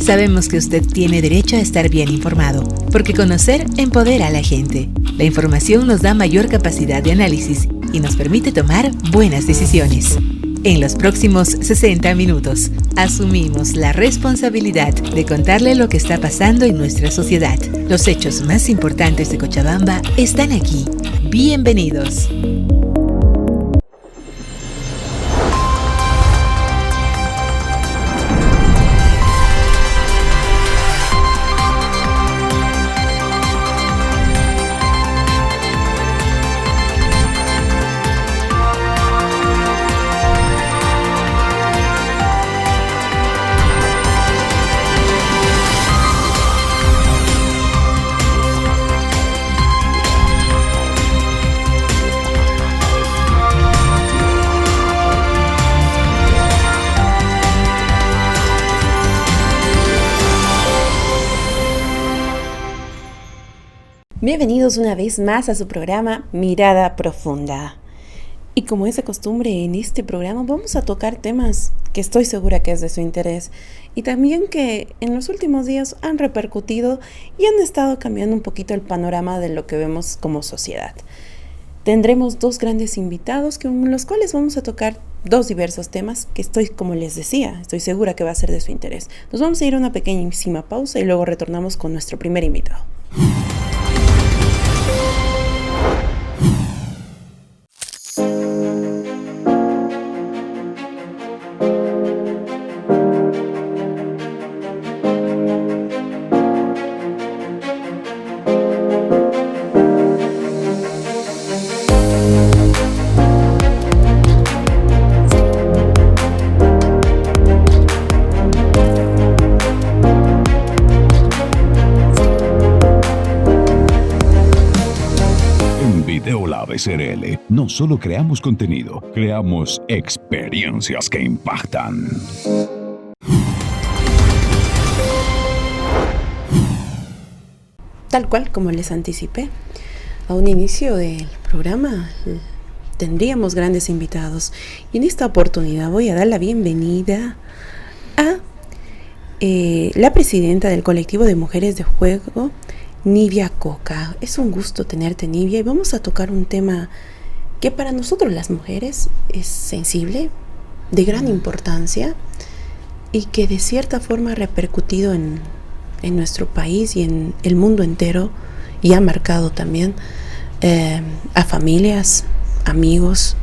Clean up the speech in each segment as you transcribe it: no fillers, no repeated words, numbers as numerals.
Sabemos que usted tiene derecho a estar bien informado, porque conocer empodera a la gente. La información nos da mayor capacidad de análisis y nos permite tomar buenas decisiones. En los próximos 60 minutos, asumimos la responsabilidad de contarle lo que está pasando en nuestra sociedad. Los hechos más importantes de Cochabamba están aquí. Bienvenidos. Bienvenidos una vez más a su programa Mirada Profunda. Y como es de costumbre en este programa vamos a tocar temas que estoy segura que es de su interés y también que en los últimos días han repercutido y han estado cambiando un poquito el panorama de lo que vemos como sociedad. Tendremos dos grandes invitados con los cuales vamos a tocar dos diversos temas que como les decía, estoy segura que va a ser de su interés. Nos vamos a ir a una pequeñísima pausa y luego retornamos con nuestro primer invitado. SRL, no solo creamos contenido, creamos experiencias que impactan. Tal cual como les anticipé, a un inicio del programa tendríamos grandes invitados y en esta oportunidad voy a dar la bienvenida a la presidenta del colectivo de mujeres de juego, Nivia Coca. Es un gusto tenerte, Nivia, y vamos a tocar un tema que para nosotros las mujeres es sensible, de gran importancia y que de cierta forma ha repercutido en nuestro país y en el mundo entero y ha marcado también a familias, amigos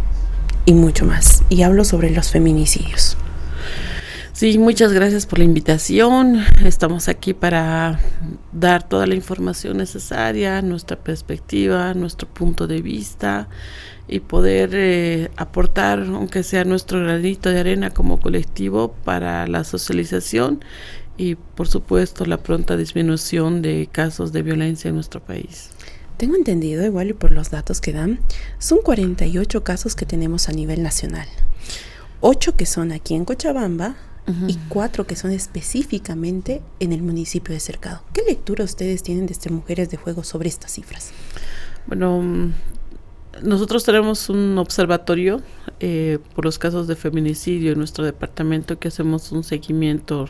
y mucho más. Y hablo sobre los feminicidios. Sí, muchas gracias por la invitación. Estamos aquí para dar toda la información necesaria, nuestra perspectiva, nuestro punto de vista y poder aportar, aunque sea nuestro granito de arena como colectivo, para la socialización y, por supuesto, la pronta disminución de casos de violencia en nuestro país. Tengo entendido, igual y por los datos que dan, son 48 casos que tenemos a nivel nacional. 8 que son aquí en Cochabamba, y 4 que son específicamente en el municipio de Cercado. ¿Qué lectura ustedes tienen desde Mujeres de Juego sobre estas cifras? Bueno, nosotros tenemos un observatorio por los casos de feminicidio en nuestro departamento, que hacemos un seguimiento,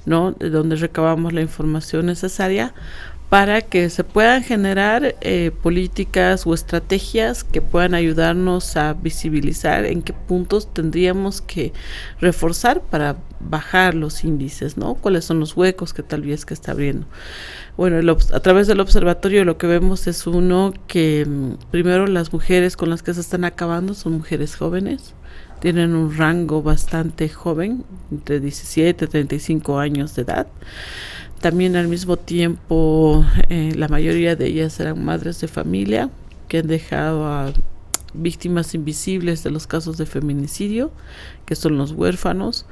¿no?, de donde recabamos la información necesaria para que se puedan generar políticas o estrategias que puedan ayudarnos a visibilizar en qué puntos tendríamos que reforzar para bajar los índices, ¿no? Cuáles son los huecos que tal vez que está abriendo. Bueno, a través del observatorio lo que vemos es que primero las mujeres con las que se están acabando son mujeres jóvenes, tienen un rango bastante joven, entre 17 y 35 años de edad. También al mismo tiempo la mayoría de ellas eran madres de familia que han dejado a víctimas invisibles de los casos de feminicidio, que son los huérfanos.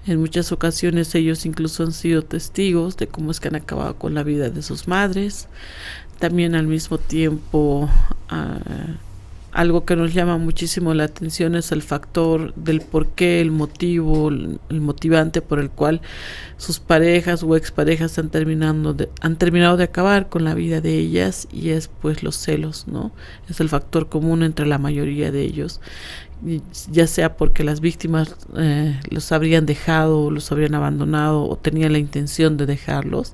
En muchas ocasiones ellos incluso han sido testigos de cómo es que han acabado con la vida de sus madres. También al mismo tiempo algo que nos llama muchísimo la atención es el factor del por qué, el motivo, el motivante por el cual sus parejas o exparejas han terminado de acabar con la vida de ellas, y es pues los celos, ¿no? Es el factor común entre la mayoría de ellos, ya sea porque las víctimas los habrían dejado, los habrían abandonado o tenían la intención de dejarlos.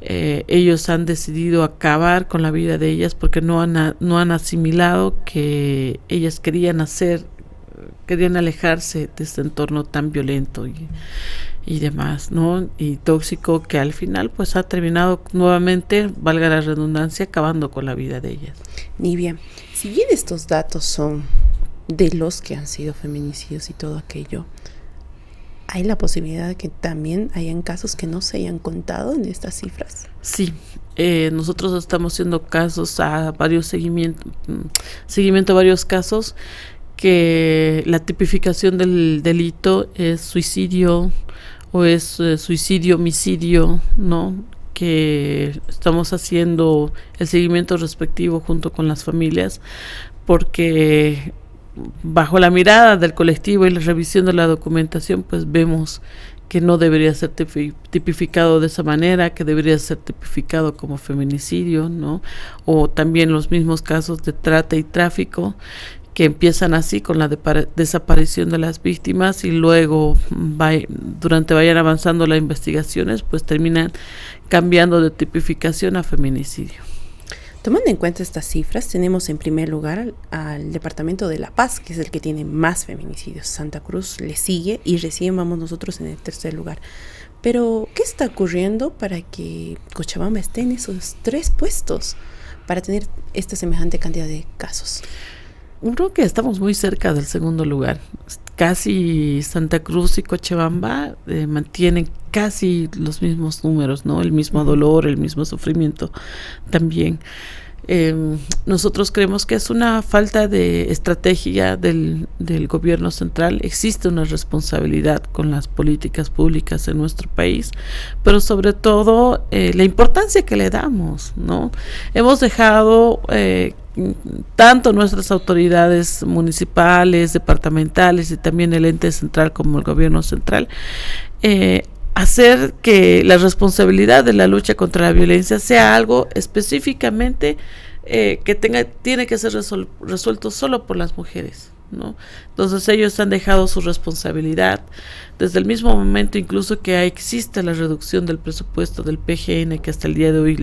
Ellos han decidido acabar con la vida de ellas porque no han asimilado que ellas querían alejarse de este entorno tan violento y demás, ¿no? Y tóxico, que al final pues ha terminado nuevamente, valga la redundancia, acabando con la vida de ellas. Nivia, si bien estos datos son de los que han sido feminicidios y todo aquello, ¿hay la posibilidad de que también hayan casos que no se hayan contado en estas cifras? Sí, nosotros estamos haciendo casos a varios seguimiento a varios casos que la tipificación del delito es suicidio o es suicidio-homicidio, ¿no? Que estamos haciendo el seguimiento respectivo junto con las familias, porque bajo la mirada del colectivo y la revisión de la documentación, pues vemos que no debería ser tipificado de esa manera, que debería ser tipificado como feminicidio, ¿no? O también los mismos casos de trata y tráfico, que empiezan así con la desaparición de las víctimas y luego durante vayan avanzando las investigaciones, pues terminan cambiando de tipificación a feminicidio. Tomando en cuenta estas cifras, tenemos en primer lugar al departamento de La Paz, que es el que tiene más feminicidios. Santa Cruz le sigue y recién vamos nosotros en el tercer lugar. Pero, ¿qué está ocurriendo para que Cochabamba esté en esos 3 puestos para tener esta semejante cantidad de casos? Creo que estamos muy cerca del segundo lugar. Casi Santa Cruz y Cochabamba mantienen casi los mismos números, ¿no? El mismo dolor, el mismo sufrimiento también. Nosotros creemos que es una falta de estrategia del gobierno central. Existe una responsabilidad con las políticas públicas en nuestro país, pero sobre todo la importancia que le damos, ¿no? Hemos dejado tanto nuestras autoridades municipales, departamentales y también el ente central como el gobierno central, hacer que la responsabilidad de la lucha contra la violencia sea algo específicamente que tiene que ser resuelto solo por las mujeres, ¿no? Entonces ellos han dejado su responsabilidad desde el mismo momento, incluso que existe la reducción del presupuesto del PGN, que hasta el día de hoy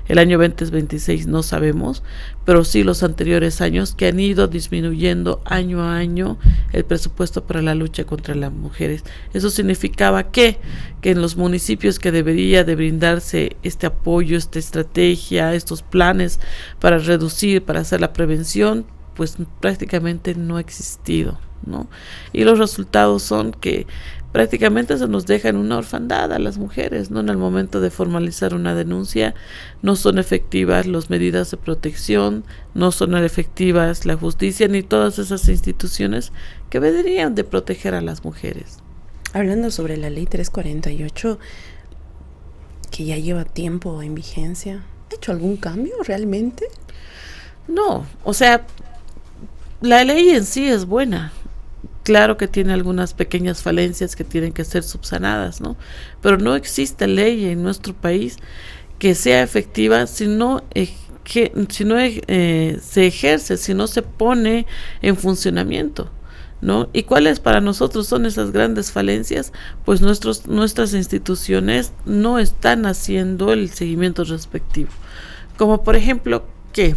el año 2026 no sabemos, pero sí los anteriores años, que han ido disminuyendo año a año el presupuesto para la lucha contra las mujeres. Eso significaba que en los municipios que debería de brindarse este apoyo, esta estrategia, estos planes para reducir, para hacer la prevención, pues prácticamente no ha existido, ¿no? Y los resultados son que prácticamente se nos deja en una orfandad a las mujeres, ¿no? En el momento de formalizar una denuncia no son efectivas las medidas de protección, no son efectivas la justicia ni todas esas instituciones que deberían de proteger a las mujeres. Hablando sobre la ley 348, que ya lleva tiempo en vigencia, ¿ha hecho algún cambio realmente? No, o sea, la ley en sí es buena. Claro que tiene algunas pequeñas falencias que tienen que ser subsanadas, ¿no? Pero no existe ley en nuestro país que sea efectiva si no se ejerce, si no se pone en funcionamiento, ¿no? ¿Y cuáles para nosotros son esas grandes falencias? Pues nuestras instituciones no están haciendo el seguimiento respectivo. Como por ejemplo, ¿qué?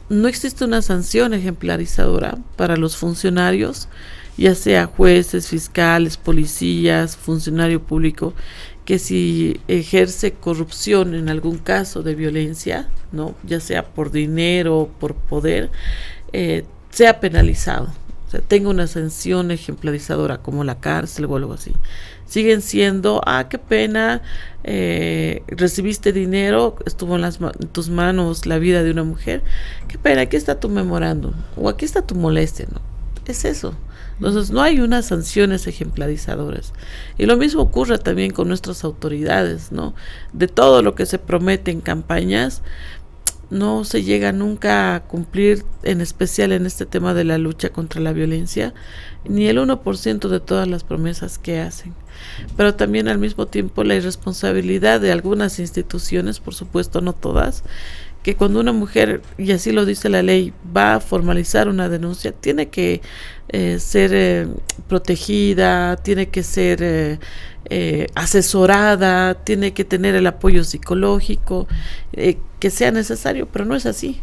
No existe una sanción ejemplarizadora para los funcionarios, ya sea jueces, fiscales, policías, funcionario público, que si ejerce corrupción en algún caso de violencia, ¿no? Ya sea por dinero o por poder, sea penalizado. O sea, tenga una sanción ejemplarizadora como la cárcel o algo así. Siguen siendo, qué pena, recibiste dinero, estuvo en tus manos la vida de una mujer, qué pena, aquí está tu memorándum, o aquí está tu molestia, ¿no? Es eso. Entonces no hay unas sanciones ejemplarizadoras. Y lo mismo ocurre también con nuestras autoridades, ¿no? De todo lo que se promete en campañas, no se llega nunca a cumplir, en especial en este tema de la lucha contra la violencia, ni el 1% de todas las promesas que hacen. Pero también al mismo tiempo la irresponsabilidad de algunas instituciones, por supuesto no todas, que cuando una mujer, y así lo dice la ley, va a formalizar una denuncia, tiene que ser protegida, tiene que ser asesorada, tiene que tener el apoyo psicológico que sea necesario, pero no es así.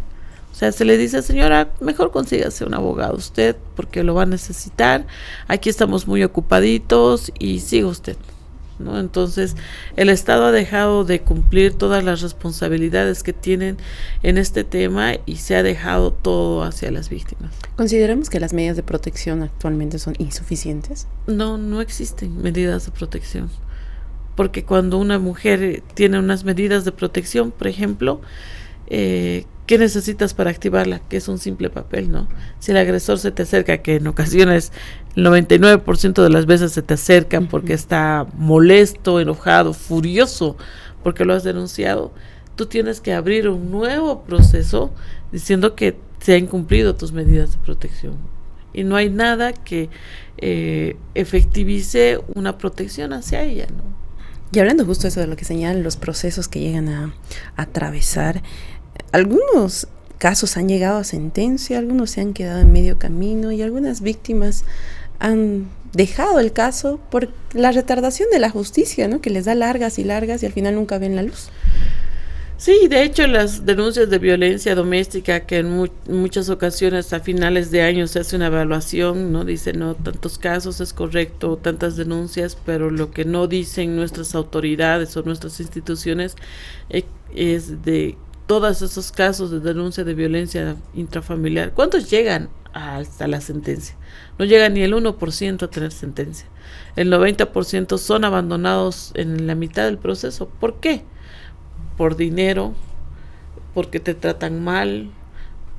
O sea, se le dice, señora, mejor consígase un abogado usted porque lo va a necesitar, aquí estamos muy ocupaditos y siga usted, ¿no? Entonces, el Estado ha dejado de cumplir todas las responsabilidades que tienen en este tema y se ha dejado todo hacia las víctimas. ¿Consideramos que las medidas de protección actualmente son insuficientes? No existen medidas de protección. Porque cuando una mujer tiene unas medidas de protección, por ejemplo, ¿qué necesitas para activarla? Que es un simple papel, ¿no? Si el agresor se te acerca, que en ocasiones el 99% de las veces se te acercan porque está molesto, enojado, furioso, porque lo has denunciado, tú tienes que abrir un nuevo proceso diciendo que se han incumplido tus medidas de protección. Y no hay nada que efectivice una protección hacia ella, ¿no? Y hablando justo eso de lo que señalan los procesos que llegan a atravesar, algunos casos han llegado a sentencia, algunos se han quedado en medio camino y algunas víctimas han dejado el caso por la retardación de la justicia, ¿no? Que les da largas y al final nunca ven la luz. Sí, de hecho las denuncias de violencia doméstica, que en muchas ocasiones a finales de año se hace una evaluación, ¿no? Dicen, no, tantos casos es correcto, tantas denuncias, pero lo que no dicen nuestras autoridades o nuestras instituciones es de todos esos casos de denuncia de violencia intrafamiliar, ¿cuántos llegan hasta la sentencia? No llega ni el 1% a tener sentencia. El 90% son abandonados en la mitad del proceso. ¿Por qué? Por dinero, porque te tratan mal,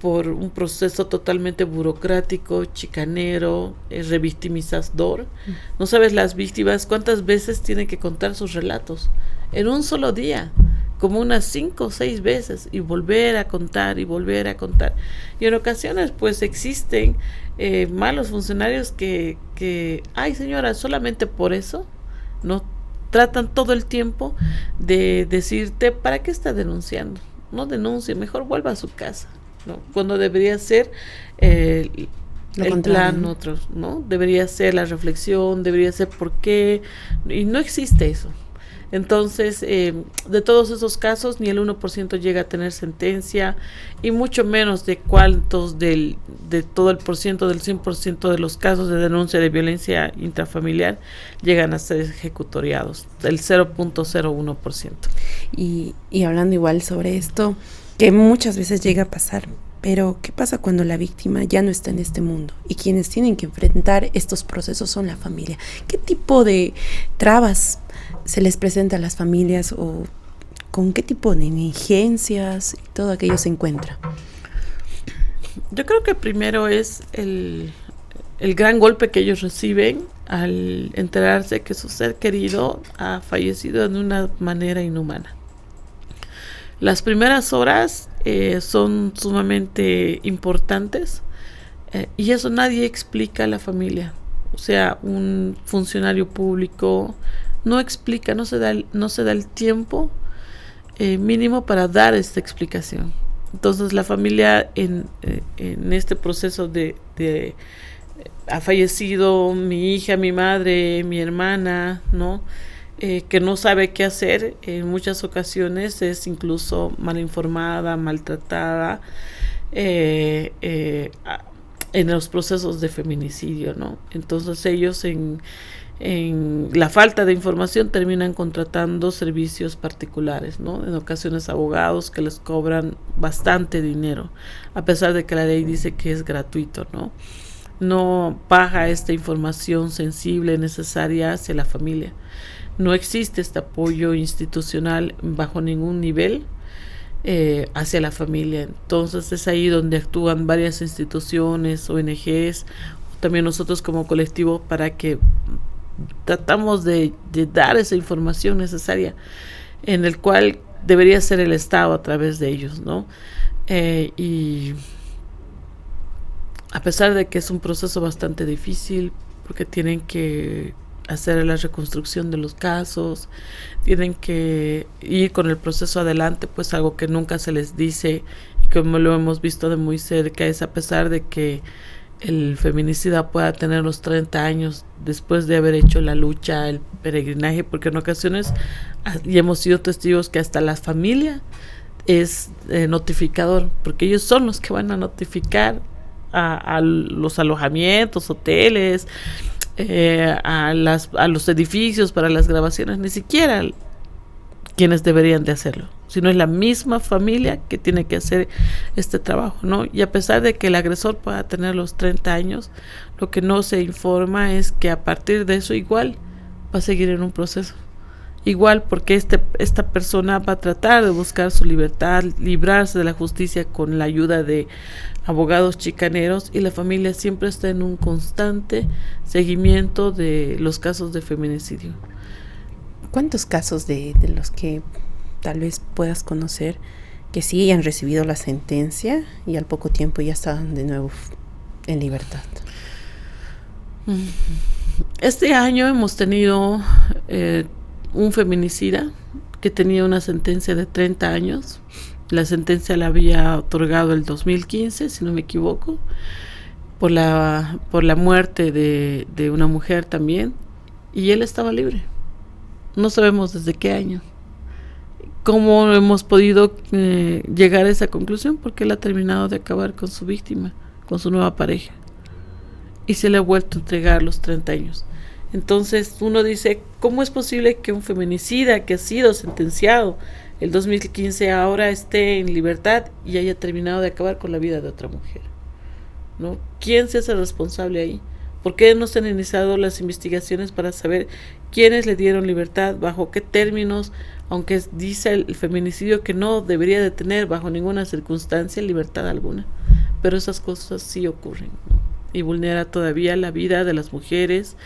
por un proceso totalmente burocrático, chicanero, revictimizador. No sabes las víctimas cuántas veces tienen que contar sus relatos en un solo día, como unas 5 o 6 veces, y volver a contar y volver a contar. Y en ocasiones pues existen malos funcionarios que ay señora, solamente por eso no tratan todo el tiempo de decirte, ¿para qué está denunciando? No denuncie, mejor vuelva a su casa, ¿no? Cuando debería ser el plan otro, ¿no? Debería ser la reflexión, debería ser por qué, y no existe eso. Entonces, de todos esos casos, ni el 1% llega a tener sentencia, y mucho menos de cuántos de todo el porciento, del 100% de los casos de denuncia de violencia intrafamiliar llegan a ser ejecutoriados, el 0.01%. Y hablando igual sobre esto, que muchas veces llega a pasar, pero ¿qué pasa cuando la víctima ya no está en este mundo y quienes tienen que enfrentar estos procesos son la familia? ¿Qué tipo de trabas se les presenta a las familias o con qué tipo de negligencias y todo aquello se encuentra? Yo creo que primero es el gran golpe que ellos reciben al enterarse que su ser querido ha fallecido de una manera inhumana. Las primeras horas son sumamente importantes y eso nadie explica a la familia. O sea, un funcionario público no explica, no se da el tiempo mínimo para dar esta explicación. Entonces la familia en este proceso de ha fallecido mi hija, mi madre, mi hermana, ¿no? Que no sabe qué hacer, en muchas ocasiones es incluso mal informada, maltratada en los procesos de feminicidio, ¿no? Entonces ellos en la falta de información terminan contratando servicios particulares, ¿no? En ocasiones abogados que les cobran bastante dinero, a pesar de que la ley dice que es gratuito, ¿no? No baja esta información sensible necesaria hacia la familia. No existe este apoyo institucional bajo ningún nivel hacia la familia. Entonces es ahí donde actúan varias instituciones, ONGs, también nosotros como colectivo, para que tratamos de dar esa información necesaria, en el cual debería ser el Estado a través de ellos, ¿no? Y a pesar de que es un proceso bastante difícil, porque tienen que hacer la reconstrucción de los casos, tienen que ir con el proceso adelante, pues algo que nunca se les dice, y como lo hemos visto de muy cerca, es a pesar de que el feminicida pueda tener los 30 años después de haber hecho la lucha, el peregrinaje, porque en ocasiones, y hemos sido testigos que hasta la familia es notificador, porque ellos son los que van a notificar a los alojamientos, hoteles, a los edificios para las grabaciones, ni siquiera quienes deberían de hacerlo, sino es la misma familia que tiene que hacer este trabajo, ¿no? Y a pesar de que el agresor pueda tener los 30 años, lo que no se informa es que a partir de eso igual va a seguir en un proceso. Igual porque esta persona va a tratar de buscar su libertad, librarse de la justicia con la ayuda de abogados chicaneros, y la familia siempre está en un constante seguimiento de los casos de feminicidio. ¿Cuántos casos de los que tal vez puedas conocer que sí hayan recibido la sentencia y al poco tiempo ya están de nuevo en libertad? Este año hemos tenido un feminicida que tenía una sentencia de 30 años. La sentencia la había otorgado el 2015, si no me equivoco, por la muerte de una mujer también, y él estaba libre. No sabemos desde qué año. ¿Cómo hemos podido llegar a esa conclusión? Porque él ha terminado de acabar con su víctima, con su nueva pareja, y se le ha vuelto a entregar los 30 años. Entonces uno dice, ¿cómo es posible que un feminicida que ha sido sentenciado el 2015 ahora esté en libertad y haya terminado de acabar con la vida de otra mujer? ¿No? ¿Quién se hace responsable ahí? ¿Por qué no se han iniciado las investigaciones para saber quiénes le dieron libertad, bajo qué términos? Aunque dice el feminicidio que no debería de tener bajo ninguna circunstancia libertad alguna, pero esas cosas sí ocurren, ¿no? Y vulnera todavía la vida de las mujeres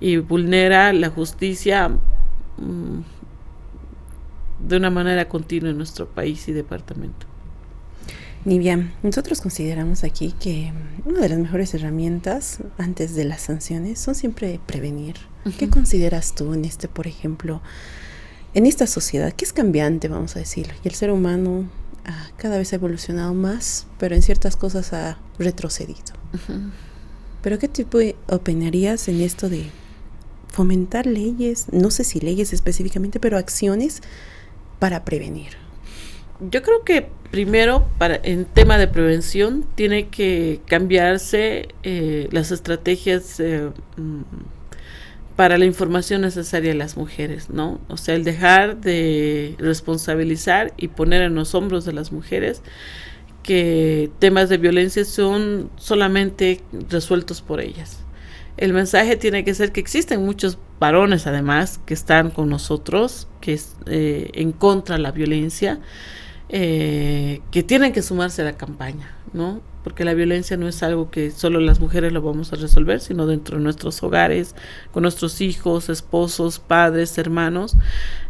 y vulnera la justicia de una manera continua en nuestro país y departamento. Nivia, nosotros consideramos aquí que una de las mejores herramientas antes de las sanciones son siempre prevenir. Uh-huh. ¿Qué consideras tú en por ejemplo, en esta sociedad que es cambiante, vamos a decirlo, y el ser humano cada vez ha evolucionado más, pero en ciertas cosas ha retrocedido? Uh-huh. ¿Pero qué tipo opinarías en esto de fomentar leyes, no sé si leyes específicamente, pero acciones para prevenir? Yo creo que primero, en tema de prevención, tiene que cambiarse las estrategias para la información necesaria a las mujeres, ¿no? O sea, el dejar de responsabilizar y poner en los hombros de las mujeres que temas de violencia son solamente resueltos por ellas. El mensaje tiene que ser que existen muchos varones, además, que están con nosotros, que en contra de la violencia, que tienen que sumarse a la campaña, ¿no? Porque la violencia no es algo que solo las mujeres lo vamos a resolver, sino dentro de nuestros hogares, con nuestros hijos, esposos, padres, hermanos,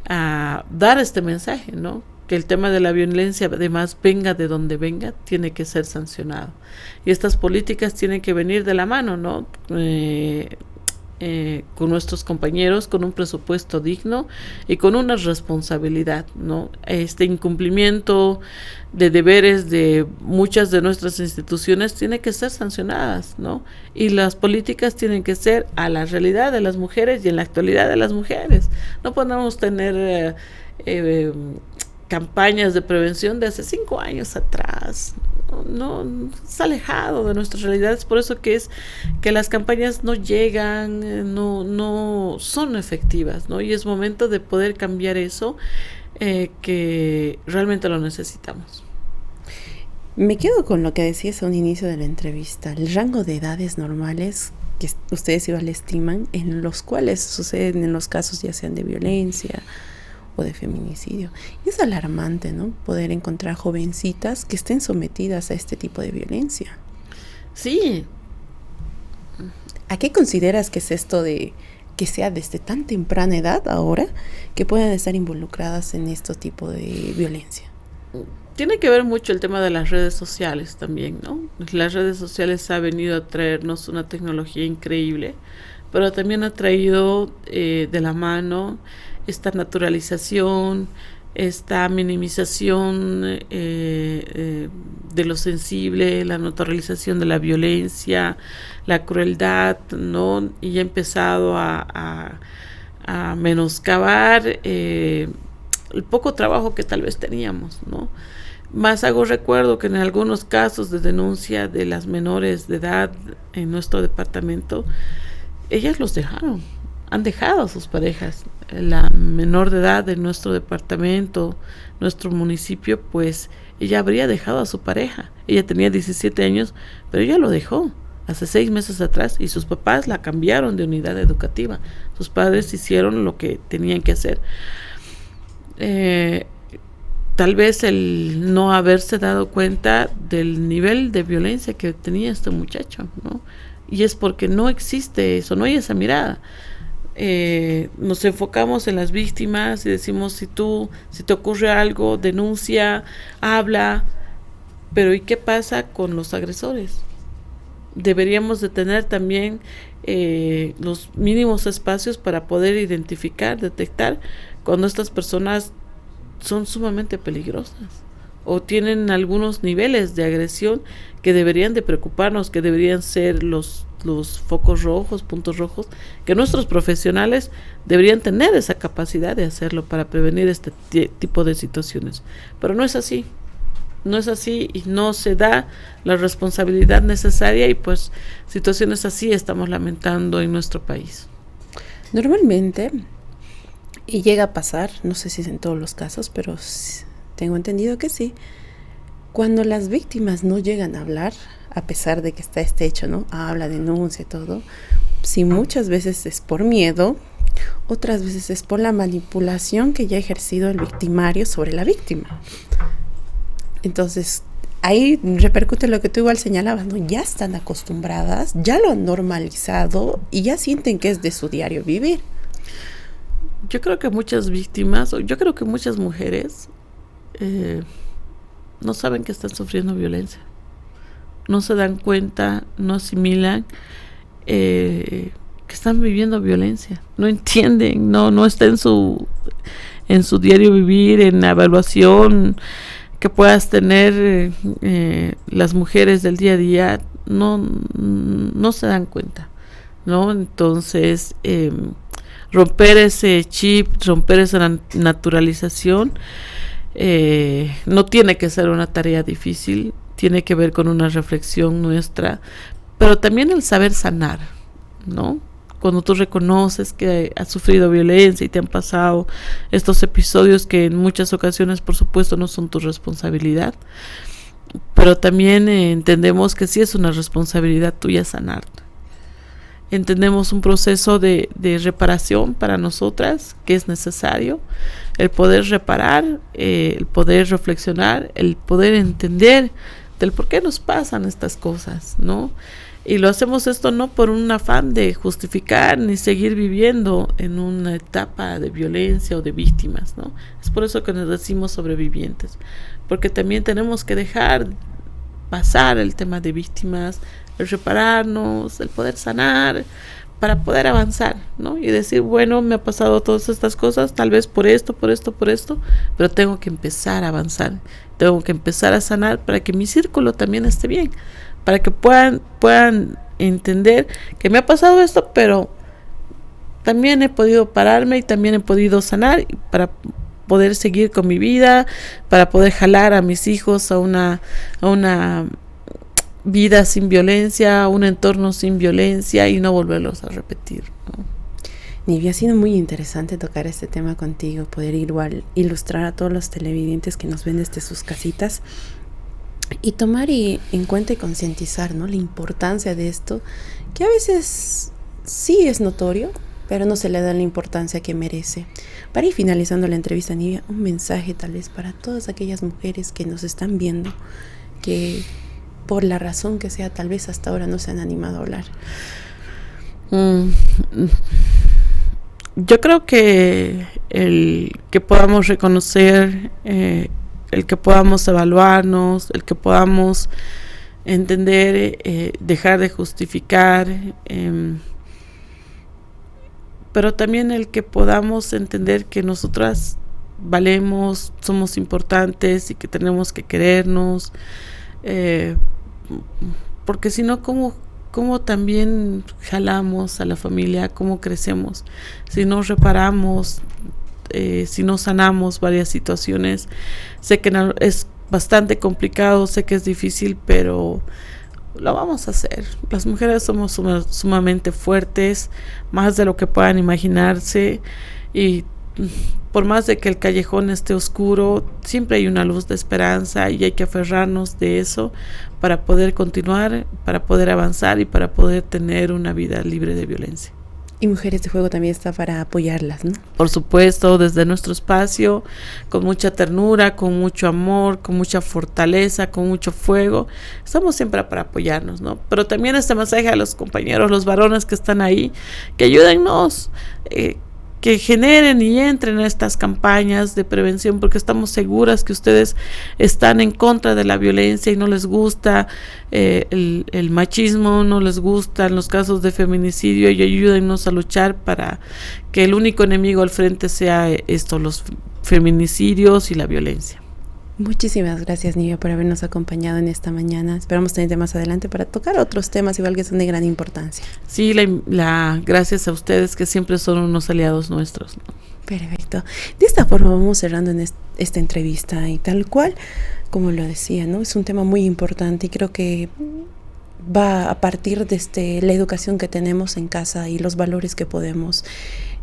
a dar este mensaje, ¿no? Que el tema de la violencia, además, venga de donde venga, tiene que ser sancionado. Y estas políticas tienen que venir de la mano, ¿no? Con nuestros compañeros, con un presupuesto digno y con una responsabilidad, ¿no? Este incumplimiento de deberes de muchas de nuestras instituciones tiene que ser sancionadas, ¿no? Y las políticas tienen que ser a la realidad de las mujeres y en la actualidad de las mujeres. No podemos tener campañas de prevención de hace 5 años atrás. No está alejado de nuestras realidades, por eso que es que las campañas no llegan, no son efectivas, ¿no? Y es momento de poder cambiar eso, que realmente lo necesitamos. Me quedo con lo que decías a un inicio de la entrevista, el rango de edades normales que ustedes igual estiman, en los cuales suceden en los casos ya sean de violencia o de feminicidio. Y es alarmante, ¿no? Poder encontrar jovencitas que estén sometidas a este tipo de violencia. Sí. ¿A qué consideras que es esto de que sea desde tan temprana edad ahora que puedan estar involucradas en este tipo de violencia? Tiene que ver mucho el tema de las redes sociales también, ¿no? Las redes sociales ha venido a traernos una tecnología increíble, pero también ha traído de la mano esta naturalización, esta minimización de lo sensible, la naturalización de la violencia, la crueldad, ¿no? Y ha empezado a menoscabar el poco trabajo que tal vez teníamos, ¿no? Más hago recuerdo que en algunos casos de denuncia de las menores de edad en nuestro departamento, ellas los han dejado a sus parejas. La menor de edad de nuestro departamento, nuestro municipio, pues ella habría dejado a su pareja. Ella tenía 17 años, pero ella lo dejó hace 6 meses atrás y sus papás la cambiaron de unidad educativa. Sus padres hicieron lo que tenían que hacer. Tal vez el no haberse dado cuenta del nivel de violencia que tenía este muchacho, ¿no? Y es porque no existe eso, no hay esa mirada. Nos enfocamos en las víctimas y decimos, si te ocurre algo, denuncia, habla, pero ¿y qué pasa con los agresores? Deberíamos de tener también los mínimos espacios para poder identificar, detectar cuando estas personas son sumamente peligrosas o tienen algunos niveles de agresión que deberían de preocuparnos, que deberían ser los focos rojos, puntos rojos, que nuestros profesionales deberían tener esa capacidad de hacerlo para prevenir este tipo de situaciones. Pero no es así y no se da la responsabilidad necesaria y pues situaciones así estamos lamentando en nuestro país. Normalmente, y llega a pasar, no sé si es en todos los casos, pero tengo entendido que sí, cuando las víctimas no llegan a hablar, a pesar de que está este hecho, ¿no? Habla, denuncia y todo, sí, muchas veces es por miedo, otras veces es por la manipulación que ya ha ejercido el victimario sobre la víctima. Entonces, ahí repercute lo que tú igual señalabas, ¿no? Ya están acostumbradas, ya lo han normalizado y ya sienten que es de su diario vivir. Yo creo que muchas víctimas, yo creo que muchas mujeres no saben que están sufriendo violencia. No se dan cuenta, no asimilan que están viviendo violencia. No entienden, no está en su diario vivir, en la evaluación que puedas tener las mujeres del día a día. No se dan cuenta, ¿no? Entonces, romper ese chip, romper esa naturalización, no tiene que ser una tarea difícil, tiene que ver con una reflexión nuestra, pero también el saber sanar, ¿no? Cuando tú reconoces que has sufrido violencia y te han pasado estos episodios que en muchas ocasiones, por supuesto, no son tu responsabilidad, pero también entendemos que sí es una responsabilidad tuya sanar. Entendemos un proceso de reparación para nosotras que es necesario, el poder reparar, el poder reflexionar, el poder entender del por qué nos pasan estas cosas, ¿no? Y lo hacemos esto no por un afán de justificar ni seguir viviendo en una etapa de violencia o de víctimas, ¿no? Es por eso que nos decimos sobrevivientes, porque también tenemos que dejar pasar el tema de víctimas, el repararnos, el poder sanar, para poder avanzar, ¿no? Y decir, bueno, me ha pasado todas estas cosas, tal vez por esto, pero tengo que empezar a avanzar, tengo que empezar a sanar para que mi círculo también esté bien, para que puedan entender que me ha pasado esto, pero también he podido pararme y también he podido sanar para poder seguir con mi vida, para poder jalar a mis hijos a una vida sin violencia, un entorno sin violencia y no volverlos a repetir, ¿no? Nivia, ha sido muy interesante tocar este tema contigo, poder igual ilustrar a todos los televidentes que nos ven desde sus casitas y tomar en cuenta y concientizar, ¿no? La importancia de esto, que a veces sí es notorio, pero no se le da la importancia que merece. Para ir finalizando la entrevista, Nivia, un mensaje tal vez para todas aquellas mujeres que nos están viendo, que por la razón que sea, tal vez hasta ahora no se han animado a hablar. Yo creo que el que podamos reconocer, el que podamos evaluarnos, el que podamos entender, dejar de justificar, pero también el que podamos entender que nosotras valemos, somos importantes y que tenemos que querernos, porque si no, ¿cómo también jalamos a la familia? ¿Cómo crecemos? Si no reparamos, si no sanamos varias situaciones. Sé que es bastante complicado, sé que es difícil, pero lo vamos a hacer. Las mujeres somos sumamente fuertes, más de lo que puedan imaginarse, y por más de que el callejón esté oscuro, siempre hay una luz de esperanza y hay que aferrarnos de eso para poder continuar, para poder avanzar y para poder tener una vida libre de violencia. Y Mujeres de Fuego también está para apoyarlas, ¿no? Por supuesto, desde nuestro espacio, con mucha ternura, con mucho amor, con mucha fortaleza, con mucho fuego, estamos siempre para apoyarnos, ¿no? Pero también este mensaje a los compañeros, los varones que están ahí, que ayúdennos, que generen y entren en estas campañas de prevención, porque estamos seguras que ustedes están en contra de la violencia y no les gusta el machismo, no les gustan los casos de feminicidio, y ayúdennos a luchar para que el único enemigo al frente sea los feminicidios y la violencia. Muchísimas gracias, Nivia, por habernos acompañado en esta mañana. Esperamos tenerte más adelante para tocar otros temas igual que son de gran importancia. Sí, gracias a ustedes, que siempre son unos aliados nuestros, ¿no? Perfecto. De esta forma vamos cerrando en esta entrevista, y tal cual, como lo decía, ¿no? Es un tema muy importante y creo que va a partir de la educación que tenemos en casa y los valores que podemos